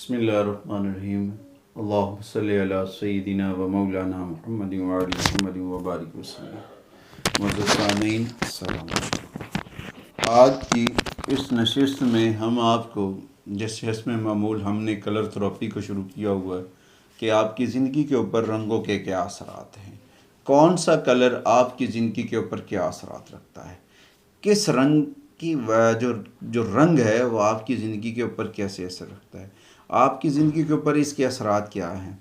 बिस्मिल्लाहिर्रहमानिर्रहीम। अल्लाहुम्मा सल्लि अला सय्यिदिना व मौलाना मुहम्मदिन व अला मुहम्मदिन व बारिक वसल्लम। मुअज़्ज़ज़ सामीईन, अस्सलाम वालेकुम। आज की इस नशिस्त में हम आपको जैसे हस्ब मामूल हमने कलर थेरेपी को शुरू किया हुआ है कि आपकी ज़िंदगी के ऊपर रंगों के क्या असरात हैं, कौन सा कलर आपकी ज़िंदगी के ऊपर क्या असरात रखता है, किस रंग की जो जो रंग है वो आपकी ज़िंदगी के ऊपर कैसे असर रखता है, आपकी ज़िंदगी के ऊपर इसके असरात क्या हैं,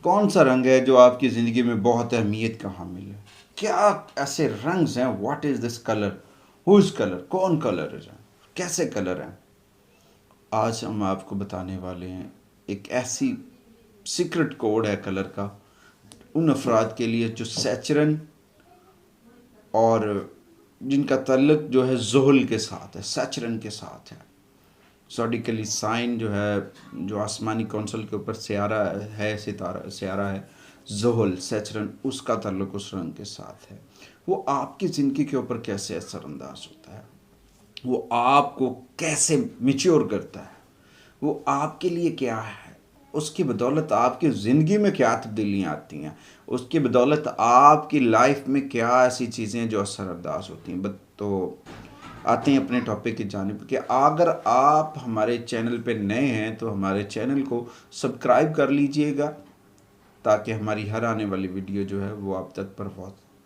कौन सा रंग है जो आपकी ज़िंदगी में बहुत अहमियत का हामिल है, क्या ऐसे रंग्स हैं, what is this colour, whose colour, कौन कलर है, कैसे कलर हैं। आज हम आपको बताने वाले हैं एक ऐसी सीक्रेट कोड है कलर का उन अफराद के लिए जो सैचरन और जिनका ताल्लुक जो है ज़ोहल के साथ है, सैचरन के साथ है। ज़ोडिकली साइन जो है, जो आसमानी कौंसल के ऊपर सियारा है, सितारा सियारा है ज़ोहल सैचरन, उसका ताल्लुक उस रंग के साथ है। वो आपकी ज़िंदगी के ऊपर कैसे असरअंदाज होता है, वो आपको कैसे मैच्योर करता है, वो आपके लिए क्या है, उसकी बदौलत आपकी ज़िंदगी में क्या तब्दीलियाँ आती हैं, उसकी बदौलत आपकी लाइफ में क्या ऐसी चीज़ें जो असरअंदाज होती हैं। तो आते हैं अपने टॉपिक की जानिब कि अगर आप हमारे चैनल पे नए हैं तो हमारे चैनल को सब्सक्राइब कर लीजिएगा ताकि हमारी हर आने वाली वीडियो जो है वो आप तक पर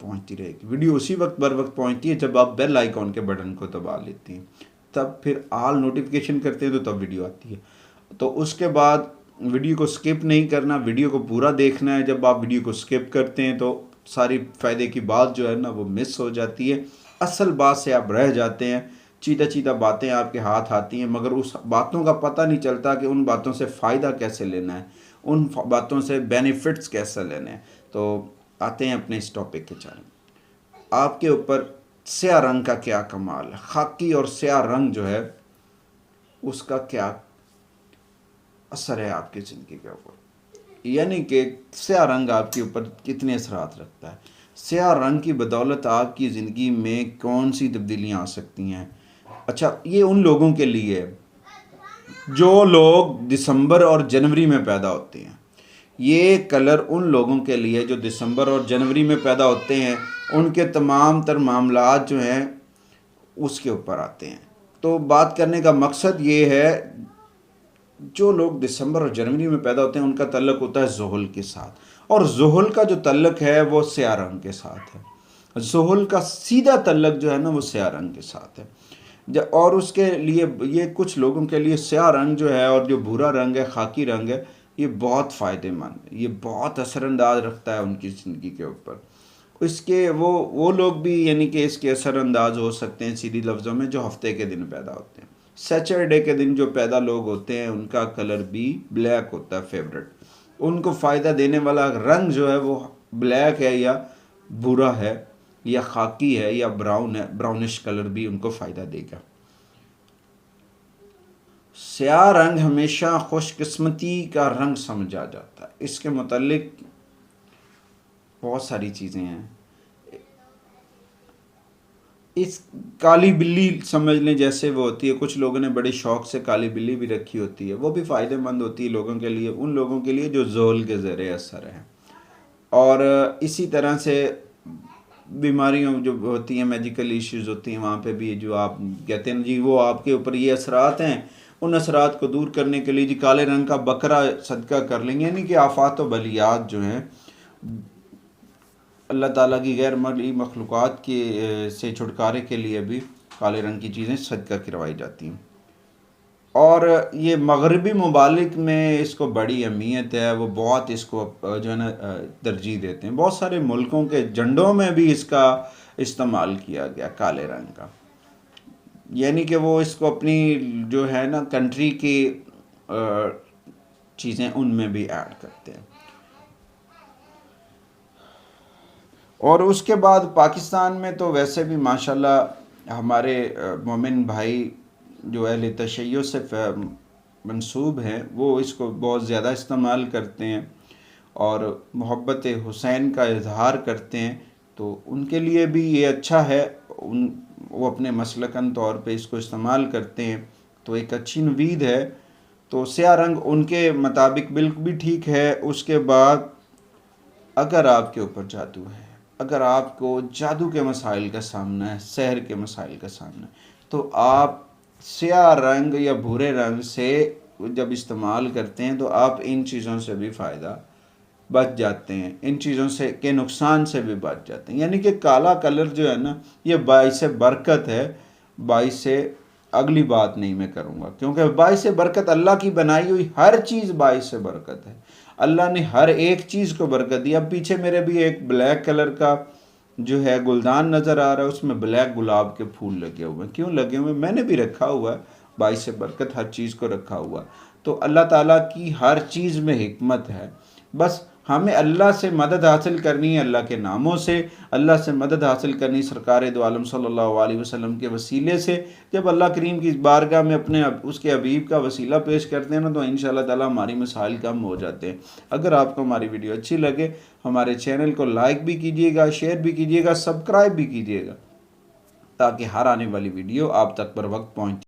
पहुँचती रहेगी। वीडियो उसी वक्त बर वक्त पहुँचती है जब आप बेल आइकॉन के बटन को दबा लेती हैं, तब फिर ऑल नोटिफिकेशन करते हैं तो तब वीडियो आती है। तो उसके बाद वीडियो को स्किप नहीं करना, वीडियो को पूरा देखना है। जब आप वीडियो को स्किप करते हैं तो सारी फ़ायदे की बात जो है ना वो मिस हो जाती है, असल बात से आप रह जाते हैं, चीता चीता बातें आपके हाथ आती हैं मगर उस बातों का पता नहीं चलता कि उन बातों से फ़ायदा कैसे लेना है, उन बातों से बेनिफिट्स कैसे लेने हैं। तो आते हैं अपने इस टॉपिक के जानब। आपके ऊपर स्याह रंग का क्या कमाल है, खाकी और स्याह रंग जो है उसका क्या असर है आपकी ज़िंदगी के ऊपर, यानी कि स्याह रंग आपके ऊपर कितने असरात रखता है, स्याह रंग की बदौलत आपकी ज़िंदगी में कौन सी तब्दीलियाँ आ सकती हैं। अच्छा, ये उन लोगों के लिए जो लोग दिसंबर और जनवरी में पैदा होते हैं, ये कलर उन लोगों के लिए जो दिसंबर और जनवरी में पैदा होते हैं, उनके तमाम तर मामलात जो हैं उसके ऊपर आते हैं। तो बात करने का मकसद ये है, जो लोग दिसंबर और जनवरी में पैदा होते हैं उनका तल्लक होता है ज़ोहल के साथ, और ज़ोहल का जो तल्लक है वो स्याह रंग के साथ है। ज़ोहल का सीधा तल्लक जो है ना वो स्याह रंग के साथ है। और उसके लिए ये कुछ लोगों के लिए स्याह रंग जो है और जो भूरा रंग है, खाकी रंग है, ये बहुत फ़ायदेमंद है, ये बहुत असरअंदाज रखता है उनकी ज़िंदगी के ऊपर। इसके वो लोग भी यानी कि इसके असरअंदाज हो सकते हैं सीधी लफ्ज़ों में जो हफ्ते के दिन पैदा होते हैं। सैटरडे के दिन जो पैदा लोग होते हैं उनका कलर भी ब्लैक होता है फेवरेट, उनको फ़ायदा देने वाला रंग जो है वो ब्लैक है या भूरा है या खाकी है या ब्राउन है, ब्राउनिश कलर भी उनको फ़ायदा देगा। स्याह रंग हमेशा खुशकिस्मती का रंग समझा जाता है। इसके मुतालिक बहुत सारी चीज़ें हैं। इस काली बिल्ली समझ लें जैसे वो होती है, कुछ लोगों ने बड़े शौक़ से काली बिल्ली भी रखी होती है, वो भी फ़ायदेमंद होती है लोगों के लिए, उन लोगों के लिए जो ज़ोहल के ज़रिए असर है। और इसी तरह से बीमारियों जो होती हैं, मेडिकल इश्यूज़ होती हैं, वहाँ पे भी जो आप कहते हैं जी वो आपके ऊपर ये असरात हैं, उन असरात को दूर करने के लिए जी काले रंग का बकरा सदका कर लेंगे, यानी कि आफ़ात व बलियात जो हैं अल्लाह ताला की गैर मर्ई मखलूक़ात के से छुटकारे के लिए भी काले रंग की चीज़ें सदका करवाई जाती हैं। और ये मगरबी ममालिक में इसको बड़ी अहमियत है, वो बहुत इसको जो है ना तरजीह देते हैं। बहुत सारे मुल्कों के झंडों में भी इसका इस्तेमाल किया गया काले रंग का, यानी कि वो इसको अपनी जो है ना कंट्री की चीज़ें उनमें भी ऐड करते हैं। और उसके बाद पाकिस्तान में तो वैसे भी माशाल्लाह हमारे मोमिन भाई जो अहले तशय्युअ से मंसूब हैं वो इसको बहुत ज़्यादा इस्तेमाल करते हैं और मोहब्बत हुसैन का इजहार करते हैं, तो उनके लिए भी ये अच्छा है। वो अपने मसलकन तौर पे इसको इस्तेमाल करते हैं, तो एक अच्छी नवीद है। तो स्याह रंग उनके मुताबिक बिल्कुल भी ठीक है। उसके बाद अगर आपके ऊपर जादू है, अगर आपको जादू के मसाइल का सामना है, शहर के मसाइल का सामना है, तो आप स्याह रंग या भूरे रंग से जब इस्तेमाल करते हैं तो आप इन चीज़ों से भी फ़ायदा बच जाते हैं, इन चीज़ों से के नुकसान से भी बच जाते हैं। यानी कि काला कलर जो है ना, ये बाइस बरकत है। बाइस से अगली बात नहीं मैं करूँगा, क्योंकि बाइस बरकत अल्लाह की बनाई हुई हर चीज़ बाइस बरकत है। अल्लाह ने हर एक चीज़ को बरकत दी। अब पीछे मेरे भी एक ब्लैक कलर का जो है गुलदान नज़र आ रहा है, उसमें ब्लैक गुलाब के फूल लगे हुए हैं। क्यों लगे हुए? मैंने भी रखा हुआ है, बाइस बरकत हर चीज़ को रखा हुआ। तो अल्लाह ताला की हर चीज़ में हिकमत है। बस हमें अल्लाह से मदद हासिल करनी है, अल्लाह के नामों से अल्लाह से मदद हासिल करनी, सरकार दो आलम सल्लल्लाहु अलैहि वसल्लम के वसीले से। जब अल्लाह करीम की बारगाह में अपने उसके हबीब का वसीला पेश करते हैं ना, तो इंशाअल्लाह ताला हमारी मसाइल कम हो जाते हैं। अगर आपको हमारी वीडियो अच्छी लगे, हमारे चैनल को लाइक भी कीजिएगा, शेयर भी कीजिएगा, सब्सक्राइब भी कीजिएगा, ताकि हर आने वाली वीडियो आप तक बर वक्त पहुँचे।